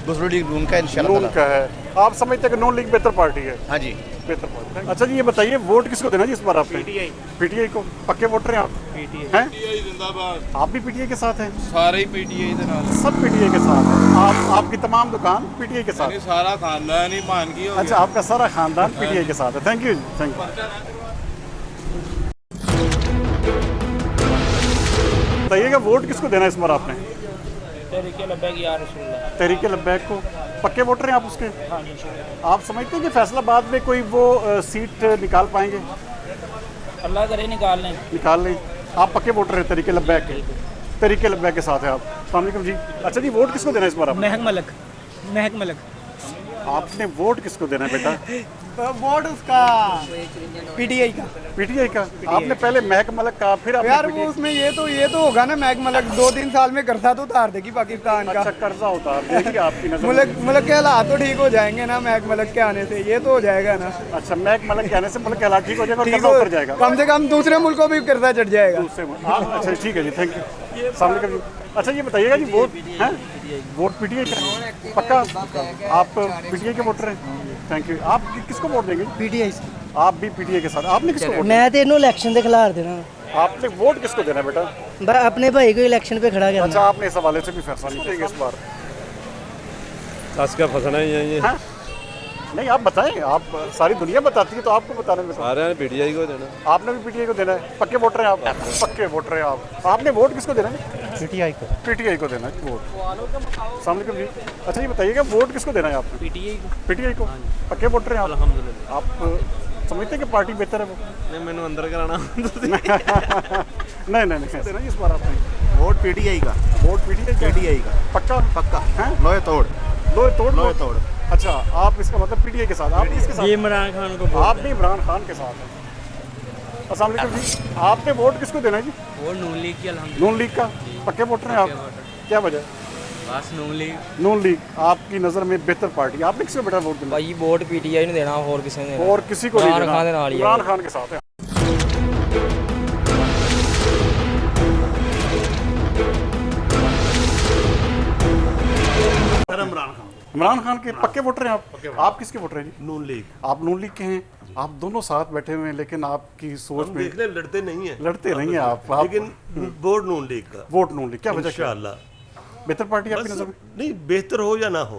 मुस्लिम लीग नून का इंशाल्लाह। नून का है। आप समझते हैं कि नून लीग बेहतर पार्टी है? हाँ जी बेहतर पार्टी। अच्छा जी ये बताइए वोट किसको देना जी इस बार आपने? पीटीआई को। पक्के वोटर हैं आप? हैं? जिंदाबाद। आप भी पीटीआई के साथ हैं? सारे ही पीटीआई के नाल। सब पीटीआई के साथ हैं। आप आपकी तमाम दुकान पीटीआई के साथ है? सारा खानदान ही मान की हो अच्छा आपका सारा खानदान पीटीआई के साथ है। Thank you thank you. बताइएगा वोट किसको देना है इस बार आपने? तहरीके लब्बैक या रसूलुल्लाह। तहरीके लब्बैक को। पक्के वोटर हैं आप उसके? हाँ जी। आप समझते हैं कि फैसलाबाद में कोई वो सीट निकाल पाएंगे? अल्लाह करे निकाल लें। निकाल लें। आप पक्के वोटर हैं तहरीके लब्बैक के? तहरीके लब्बैक के साथ है आप। अस्सलाम वालेकुम जी। अच्छा जी वोट किसको देना है इस बार आपने? महक मलक। आपने वोट किसको देना है बेटा? वोट उसका पीटीआई का। पीटीआई का। आपने पहले महक मलक का, फिर आपने यार वो PTI उसमें ये तो होगा ना, महक मलक 2-3 साल में कर्जा तो उतार देगी पाकिस्तान का। अच्छा कर्जा उतार देगी आपकी नजर मुल्क के हालात तो ठीक हो जाएंगे ना महक मलक के आने से, ये तो हो जाएगा ना। अच्छा महक मलक के आने से मुल्क के हालात ठीक हो जाएगा और ठीक कर्जा हो, उतर जाएगा? कम से कम दूसरे मुल्क को भी कर्जा चढ़ जाएगा। दूसरे मुल्क। अच्छा ठीक है जी थैंक यू। अस्सलाम वालेकुम जी। अच्छा ये बताइएगा जी वोट हैं? वोट पीटीआई का पक्का? आप पीटीआई के वोटर हैं? Thank you. आप किसको वोट देंगे? पीटीआई से। आप भी पीटीआई के साथ। आपने किसको वोट? मैं तो इन्हों इलेक्शन के खिलाफ देना। आपने वोट किसको देना है बेटा? अपने भाई को इलेक्शन पे खड़ा करना। अच्छा आपने इस हवाले से भी फैसला नहीं किया इस बार? दस का फंसना ही है ये। हाँ? नहीं आप बताएं, आप सारी दुनिया बताती है तो आपको बताने में सारे ने पीटीआई को देना। आपने भी पीटीआई को देना है? पक्के वोटर हैं आप? पक्के वोटर हैं आप। आपने वोट किसको देना है? पीटीआई को। पीटीआई को देना है वोट। अस्सलाम वालेकुम जी। अच्छा ये बताइएगा वोट किसको देना है आपने? पीटीआई को। पीटीआई को। पक्के वोटर हैं आप? अल्हम्दुलिल्लाह। आप समझते हैं कि पार्टी बेहतर है वो? नहीं मैंने अंदर कराना। नहीं देना इस बार आपने वोट पीटीआई का। वोट पीटीआई का? पक्का? पक्का हैं? लोहे तोड़। लोहे तोड़। अच्छा आप इसका मतलब पीटीआई के साथ? आप किसके साथ? ये इमरान खान को। आप भी इमरान खान के साथ हैं। अस्सलाम वालेकुम जी। आपने वोट किसको देना है जी? वो नून लीग की अल्हम्दुलिल्लाह। नून लीग का। पक्के वोटर हैं आप? क्या वजह? बस नून लीग नून लीग आपकी नज़र में बेहतर पार्टी, आपने किसको बेटा वोट देना? भाई वोट पीटीआई ने देना और किसी ने और किसी को नहीं इमरान देना। खान दे नाल ही है। इमरान खान के साथ है। इमरान खान के पक्के वोटर हैं आप किसके वोटर हैं जी? नून लीग। आप नून लीग के हैं, आप दोनों साथ बैठे हुए हैं, लेकिन आपकी सोच में देखने लड़ते नहीं है, लड़ते नहीं है आप लेकिन वोट नून लीग का। वोट नून लीग, क्या वजह? इंशाअल्लाह बेहतर पार्टी आपकी नजर में? नहीं, बेहतर हो या ना हो,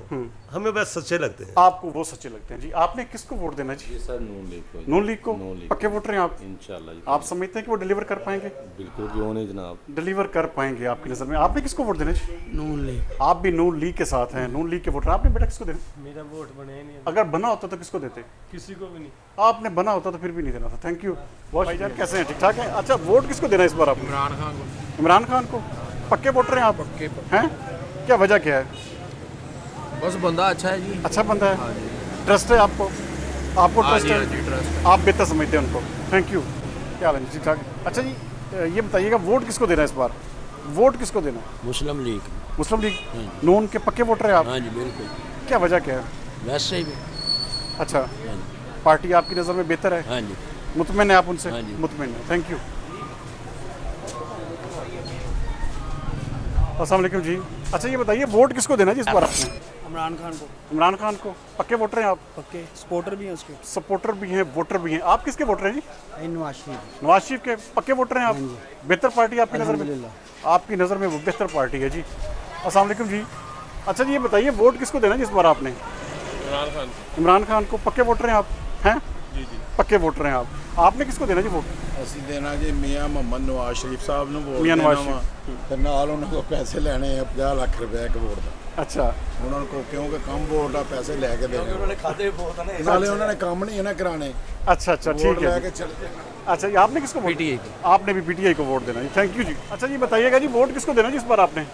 हमें बस सच्चे लगते हैं। आपको वो सच्चे लगते हैं जी। आपने किसको वोट देना जी? सर नून लीग को। नून लीग को पक्के वोटर हैं आप? इंशाल्लाह। आप समझते हैं कि वो डिलीवर कर पाएंगे? बिल्कुल, क्यों नहीं जनाब, डिलीवर कर पाएंगे आपकी नज़र में। आपने किसको वोट देना जी? नून लीग। आप भी नून लीग के साथ हैं, नून लीग के वोटर। आपने बेटा किसको देना? मेरा वोट बने नहीं, अगर बना होता तो किसको देते? किसी को भी नहीं। आपने बना होता तो फिर भी नहीं देना था। Thank you. भाईजान कैसे हैं? ठीक ठाक है। अच्छा, वोट किसको देना इस बार आप? इमरान खान को। इमरान खान को पक्के वोटर हैं आप? पक्के हैं? क्या वजह क्या है? बस बंदा अच्छा है जी। अच्छा बंदा है, ट्रस्ट है आपको? आपको ट्रस्ट है? आप बेहतर समझते हैं उनको। Thank you. क्या हाल है? ठीक ठाक। अच्छा जी, ये बताइएगा वोट किसको देना है इस बार? वोट किसको देना? मुस्लिम लीग। मुस्लिम लीग। नून के पक्के वोटर हैं आप? हाँ जी बिल्कुल। क्या वजह क्या है? वैसे ही भी। अच्छा, पार्टी आपकी नज़र में बेहतर है? हाँ जी। मुतमिन है आप उनसे? हाँ जी। मुतमिन है। Thank you. अस्सलाम वालेकुम जी। अच्छा ये बताइए वोट किसको देना है जिस बार आपने? इमरान खान को। इमरान खान को पक्के वोटर हैं आप? पक्के सपोर्टर भी हैं उसके। सपोर्टर भी हैं, वोटर भी हैं। आप किसके वोटर हैं जी? नवाज शरीफ। नवाज शरीफ के पक्के वोटर हैं आप? बेहतर पार्टी आपकी नज़र में? आपकी नज़र में वो बेहतर पार्टी है जी। अस्सलाम वालेकुम जी। अच्छा जी ये बताइए वोट किसको देना है जिस बार आपने? इमरान खान। इमरान खान को पक्के वोटर हैं आप? हैं? जी जी पक्के वोटर हैं आप। आपने किसको देना जी वोट? ਅਸੀਂ ਦੇਣਾ ਜੀ ਮੀਆਂ ਮੁਹੰਮਦ ਨਵਾਜ਼ ਸ਼ਰੀਫ ਸਾਹਿਬ ਨੂੰ ਵੋਟ ਮੀਆਂ ਨਵਾਜ਼ ਦੇਣਾ ਵਾ ਤੇ ਨਾਲ ਉਹਨਾਂ ਕੋਲ ਪੈਸੇ ਲੈਣੇ ਆ 50 ਲੱਖ ਰੁਪਏ ਇੱਕ ਵੋਟ ਦਾ। अच्छा, ਉਹਨਾਂ ਕੋਲ ਕਿਉਂਕਿ ਕੰਮ ਵੋਟ ਆ ਪੈਸੇ ਲੈ ਕੇ ਦੇਣੇ उन्होंने खाते बहुत है ਨਾਲੇ ਉਹਨਾਂ ਨੇ ਕੰਮ ਨਹੀਂ ਇਹਨਾਂ ਕਰਾਣੇ। अच्छा अच्छा वोट ठीक है लेके जी। चले जाएंगे। अच्छा जी, आपने किसको? पीटीआई को। आपने भी पीटीआई को वोट देना जी। थैंक यू जी। अच्छा जी बताइएगा जी वोट किसको देना जी इस बार आपने?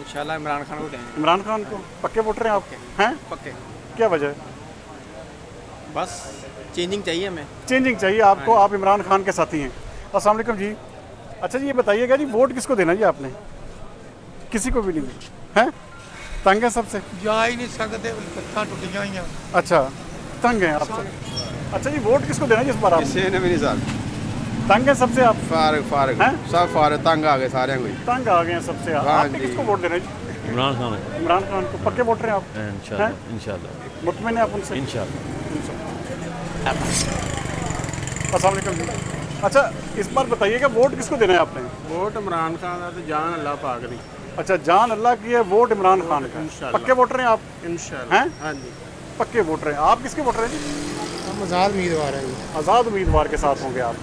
इंशाल्लाह इमरान खान को देंगे। इमरान खान को पक्के वोटर हैं आप? हैं? पक्के। क्या वजह है? बस चेंजिंग चाहिए हमें। चेंजिंग चाहिए आपको, आप इमरान खान के साथी हैं। अस्सलाम वालेकुम जी। अच्छा जी ये बताइएगा जी वोट किसको देना जी आपने? किसी को भी नहीं देना हैं? तंग है सबसे? ਜਾ ਹੀ ਨਹੀਂ ਸਕਦੇ ਲੱਤਾਂ ਟੁੱਟੀਆਂ ਹੋਈਆਂ। अच्छा, तंग हैं आपसे। अच्छा जी वोट किसको देना जी इस बार आप? ਕਿਸੇ ਨੇ ਵੀ ਨਹੀਂ ਸਰ तंग है सबसे आप? फारग हैं? सब फारग तंग आ गए सारे कोई। तंग आ गए हैं सबसे। आपने किसको वोट देना जी? इमरान खान। इमरान खान को पक्के वोटर हैं आप? इंशाल्लाह इंशाल्लाह। मुतमिन है आप उनसे? इंशाल्लाह। अस्सलाम वालेकुम जी। अच्छा इस बार बताइएगा वोट किसको देना है आपने? वोट इमरान खान का तो जान अल्लाह पाक दी। अच्छा, जान अल्लाह की है, वोट इमरान खान का। पक्के वोटर हैं आप? इंशाल्लाह। हैं? हाँ जी पक्के वोटर हैं। आप किसके वोटर हैं जी? हम आज़ाद उम्मीदवार हैं। आज़ाद उम्मीदवार के साथ होंगे आप?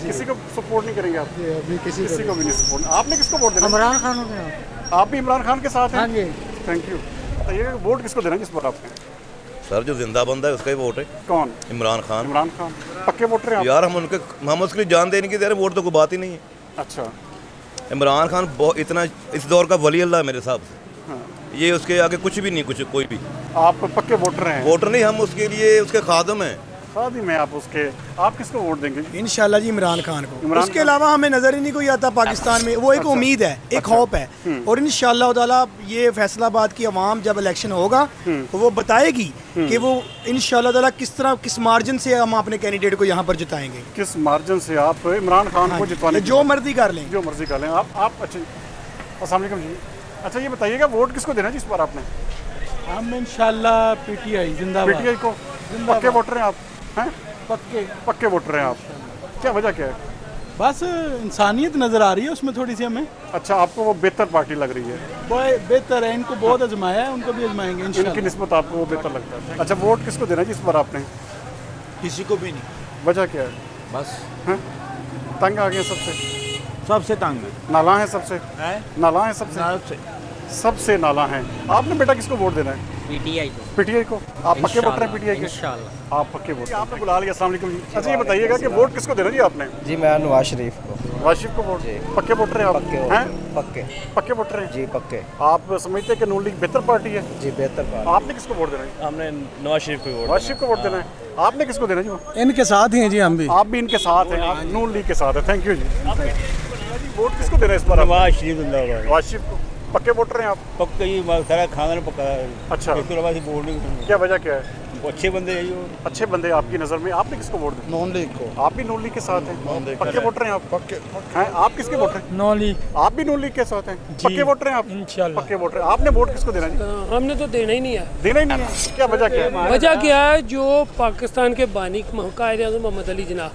किसी को सपोर्ट नहीं करेंगे आप? अभी किसी को भी नहीं सपोर्ट। आपने किसको वोट देना? इमरान खान को। आप भी इमरान खान के साथ हैं? हाँ जी। Thank you. बताइएगा वोट किसको देना जिस बार आपने? सर जो जिंदा बंदा है उसका ही वोट है। कौन? इमरान खान। इमरान खान पक्के वोटर हैं आप? यार हम उसके लिए जान देने की दे रहे, वोट तो कोई बात ही नहीं है। अच्छा, इमरान खान बहुत इतना इस दौर का वली अल्लाह है मेरे हिसाब से। हाँ। ये उसके आगे कुछ भी नहीं, कुछ कोई भी। आप पक्के वोटर हैं? वोटर नहीं, हम उसके लिए उसके खादम हैं। शादी में आप उसके, आप किसको वोट देंगे? इंशाल्लाह जी इमरान खान को। इमरान उसके खान। अलावा हमें नजर ही नहीं कोई आता पाकिस्तान में। वो एक अच्छा। उम्मीद है, एक होप है। और इंशाल्लाह ताला ये फैसलाबाद की आवाम जब इलेक्शन होगा तो वो बताएगी कि वो इंशाल्लाह ताला किस तरह किस मार्जिन से हम अपने कैंडिडेट को यहाँ पर जिताएंगे। किस मार्जिन से आप इमरान खान को जितवाने? जो मर्जी कर लें। जो मर्जी कर लें आप। अच्छा, अस्सलाम वालेकुम जी। अच्छा ये बताइएगा वोट किसको देना जी इस बार आपने? हम इंशाल्लाह पीटीआई जिंदाबाद। पीटीआई को पक्के वोटर हैं आप? हैं? पक्के वोटर हैं आप। क्या वजह क्या है? बस इंसानियत नज़र आ रही है उसमें थोड़ी सी हमें। अच्छा, आपको वो बेहतर पार्टी लग रही है? वो बेहतर है, इनको बहुत आजमाया है, उनको भी आजमाएंगे इंशाल्लाह। इनकी निस्बत आपको वो बेहतर लगता है? अच्छा, वोट किसको देना जी इस बार आपने? किसी को भी नहीं। वजह क्या है? बस हैं? तंग आ गए सबसे? सबसे तंग है। नाला है सबसे? नाला है सबसे? सबसे नाला है। आपने बेटा किसको वोट देना है? पीटीआई को। पीटीआई को। आप पक्के वोटर हैं पीटीआई के? इंशाल्लाह। आप पक्के वोटर। आपने बुला लिया। अस्सलाम वालेकुम जी। अच्छा ये बताइएगा कि वोट किसको देना जी आपने? जी मैं नवाज शरीफ को। नवाज शरीफ को वोट? पक्के वोटर हैं आप? हैं? पक्के पक्के वोटर हैं जी पक्के। आप समझते हैं कि नून लीग बेहतर पार्टी है? जी बेहतर पार्टी। आपने किसको वोट देना है? हमने नवाज शरीफ को वोट। नवाज शरीफ को वोट देना है। आपने किसको देना जी? इनके साथ ही हैं जी हम भी। आप भी इनके साथ हैं? आप नून लीग के साथ है। Thank you ji. वोट किसको देना है इस बार? नवाज शरीफ जिंदाबाद। नवाज शरीफ को पक्के वोटर हैं आप? पक्का ही सारा खानदान पक्का है। अच्छा, इसके अलावा ऐसी वोट नहीं। क्या वजह क्या है? वो अच्छे बंदे हैं जो अच्छे बंदे आपकी नज़र में, आपने किसको वोट दिया? नॉन लीग को। आप भी नून लीग के साथ हैं? पक्के वोटर हैं आप? पक्के हैं आप किसके वोटर हैं? Non league. आप भी नून लीग के साथ हैं? पक्के वोटर हैं आप? इंशाल्लाह पक्के वोटर। आपने वोट किसको देना जी? हमने तो देना ही नहीं है। देना ही नहीं है? क्या वजह क्या है? वजह क्या है, जो पाकिस्तान के बानी कायद आज़म मोहम्मद अली जिन्ना,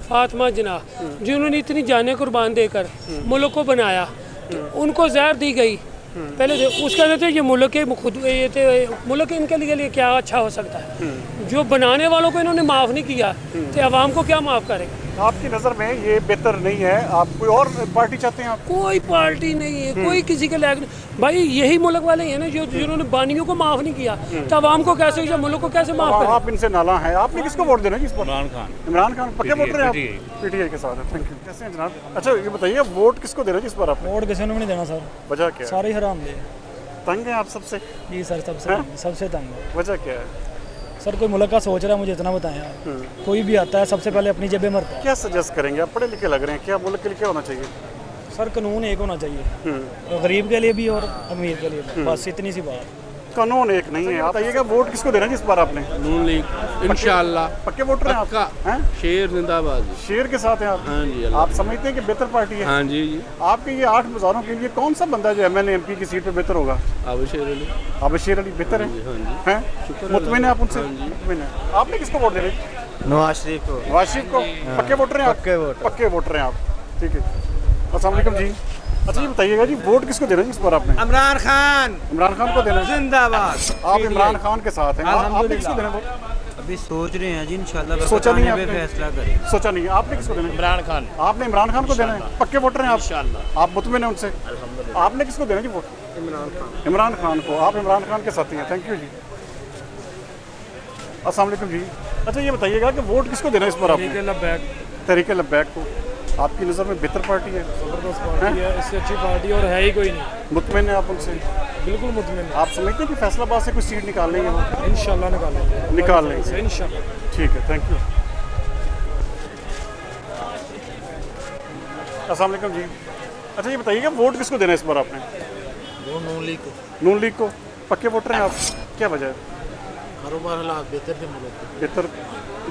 फातिमा जिन्ना, जिन्होंने इतनी जानें कुर्बान देकर मुल्क को बनाया, उनको जहर दी गई पहले से, उसके अंदर तो ये मुल्क के खुद ये थे, मुल्क इनके लिए क्या अच्छा हो सकता है? जो बनाने वालों को इन्होंने माफ़ नहीं किया तो आवाम को क्या माफ़ करेगा? आपकी नज़र में ये बेहतर नहीं है, आप कोई और पार्टी चाहते हैं? आप कोई पार्टी नहीं है, कोई किसी के लायक नहीं। भाई यही मुल्क वाले हैं ना जो जिन्होंने बानियों को माफ़ नहीं किया, तो आवाम को कैसे, या मुल्क को कैसे माफ़ करें? आप इनसे नाला हैं। आपने किसको वोट देना जी इस पर? इमरान खान। इमरान खान पक्के वोटर हैं आप? पीटीआई के साथ है। Thank you. कैसे हैं जनाब? अच्छा ये बताइए, वोट किसको देना जी इस पर आप? वोट किसी ने भी नहीं देना सर। वजह क्या है? सारे हराम दे। तंग है आप सबसे? जी सर, सबसे तंग है। वजह क्या है सर? कोई मुल्क का सोच रहा है, मुझे इतना बताएं आप। कोई भी आता है सबसे पहले अपनी जेबें मरता है। क्या सजेस्ट करेंगे? आप पढ़े लिखे लग रहे हैं, क्या मुल्क के लिए क्या होना चाहिए? सर कानून एक होना चाहिए, गरीब के लिए भी और अमीर के लिए भी, बस इतनी सी बात। कानून एक नहीं है। आप बताइएगा वोट किसको देना जिस बार आपने? नून लीग इंशाल्लाह। पक्के वोटर हैं आप? हैं? शेर जिंदाबाद। शेर के साथ हैं आप? हाँ जी। आप समझते हैं कि बेहतर पार्टी है? हाँ जी जी। आपके ये 8 बाजारों के लिए कौन सा बंदा जो एमएलए एमपी की सीट पे बेहतर होगा? आबशीर अली। आबशीर अली बेहतर है? हैं? मुतमिन है आप उनसे? मुतमिन है। आपने किसको वोट देना? नवाज शरीफ को। नवाज शरीफ को? पक्के वोटर हैं आप? पक्के वोटर हैं आप, ठीक है। अस्सलाम वालेकुम जी। अच्छा ये बताइएगा जी, वोट किसको देना है इस बार आपने? इमरान खान। इमरान खान को देना है? जिंदाबाद। आप इमरान खान के साथ हैं। आपने किसको देना वोट? अभी सोच रहे हैं जी, इंशाल्लाह सोचा नहीं आपने? फैसला करें। सोचा नहीं है। आपने किसको देना है? इमरान खान। आपने इमरान खान को देना है? पक्के वोटर हैं आप? इंशाल्लाह। आप मुतमिन हैं उनसे? आपने किसको देना है जी वोट? इमरान खान। इमरान खान को। आप इमरान खान के साथी हैं। थैंक यू जी। अस्सलाम वालेकुम जी। अच्छा ये बताइएगा कि वोट किसको देना है इस बार आपने? तहरीक लब्बैक को। आपकी नज़र में बेहतर पार्टी है? जबरदस्त पार्टी है, इससे अच्छी पार्टी और है ही कोई नहीं। मुतमिन है आप उनसे? बिल्कुल मुतमिन। आप समझते हैं कि फैसलाबाद से कुछ सीट निकाल लेंगे वो? इंशाल्लाह निकाल लेंगे इंशाल्लाह। ठीक है, थैंक यू। अस्सलाम वालेकुम जी। अच्छा ये बताइएगा वोट किसको देना है इस बार आपने? वो नून लीग को। नून लीग को। पक्के वोटर हैं आप? क्या वजह है? कारोबार हालात बेहतर थे मुल्क के। बेहतर,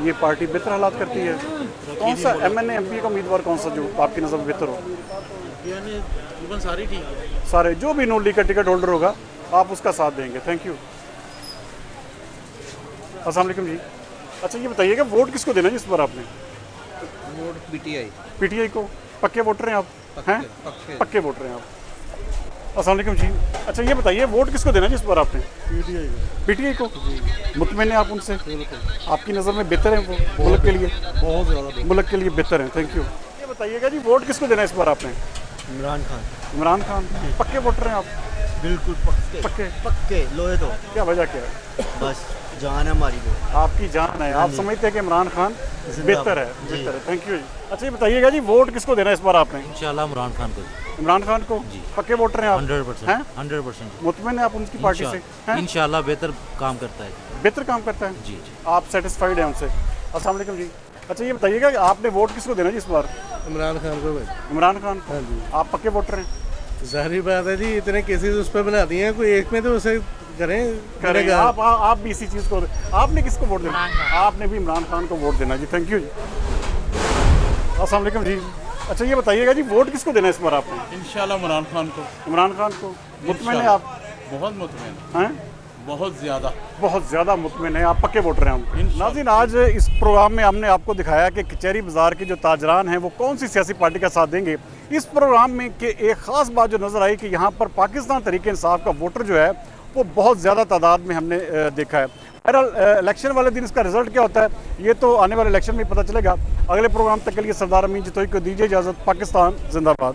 ये पार्टी बेहतर हालात करती है? कौन सा एमएनए एमपी का उम्मीदवार कौन सा जो आपकी नज़र में बेहतर हो? यानी तकरीबन सारी ठीक है। सारे, जो भी नून लीग का टिकट होल्डर होगा आप उसका साथ देंगे। Thank you. अस्सलाम वालेकुम जी। अच्छा ये बताइएगा वोट किसको देना है इस बार आपने? Vote PTI. पीटीआई को। पक्के वोटर हैं आप? हैं? पक्के वोटर हैं आप। अस्सलाम वालेकुम जी। अच्छा ये बताइए वोट किसको देना है इस बार आपने? पीटीआई को। पीटीआई को। मुतमिन है आप उनसे? आपकी नज़र में बेहतर है वो मुल्क के लिए? बहुत ज़्यादा मुल्क के लिए बेहतर है। Thank you. ये बताइएगा जी वोट किसको देना है इस बार आपने? इमरान खान। इमरान खान। पक्के वोटर हैं आप? बिल्कुल पक्के। पक्के पक्के लोहे तो। क्या वजह क्या है? बस जान है हमारी वो। आपकी जान है। आप समझते हैं कि इमरान खान बेहतर है? बेहतर है। थैंक यू जी। अच्छा ये बताइएगा जी वोट किसको देना है इस बार आपने? इंशाल्लाह इमरान खान को। इमरान खान को? पक्के वोटर हैं आप? 100%। 100%। मुतमिन है आप उनकी पार्टी से? इंशाल्लाह बेहतर काम करता है। बेहतर काम करता है? जी। आप सेटिस्फाइड हैं उनसे? अस्सलाम वालेकुम जी। अच्छा ये बताइएगा कि आपने वोट किसको देना है इस बार? इमरान खान को। इमरान खान को। आप पक्के वोटर हैं? जाहिर बात है जी, इतने केसेस उस पर बना दिए हैं, कोई एक में तो उसे करेंगे। आप भी इसी चीज़ को। आपने किसको वोट देना? आपने भी इमरान खान को वोट देना जी। थैंक यू जी। अस्सलाम वालेकुम जी। अच्छा ये बताइएगा जी वोट किसको देना है इस बार आपने? इंशाल्लाह इमरान खान को। इमरान खान को। मुतमिन है आप? बहुत मुतमिन हैं? बहुत ज़्यादा मुतमिन है आप? पक्के वोटर हैं हम। नाज़रीन आज इस प्रोग्राम में हमने आपको दिखाया कि कचहरी बाज़ार के जो ताजरान हैं वो कौन सी सियासी पार्टी का साथ देंगे। इस प्रोग्राम में कि एक ख़ास बात जो नज़र आई कि यहाँ पर पाकिस्तान तहरीक इंसाफ का वोटर जो है वो बहुत ज़्यादा तादाद में हमने देखा है। बहरहाल इलेक्शन वाले दिन इसका रिजल्ट क्या होता है ये तो आने वाले इलेक्शन में पता चलेगा। अगले प्रोग्राम तक के लिए सरदार अमीन जतोई को दीजिए इजाज़त। पाकिस्तान जिंदाबाद।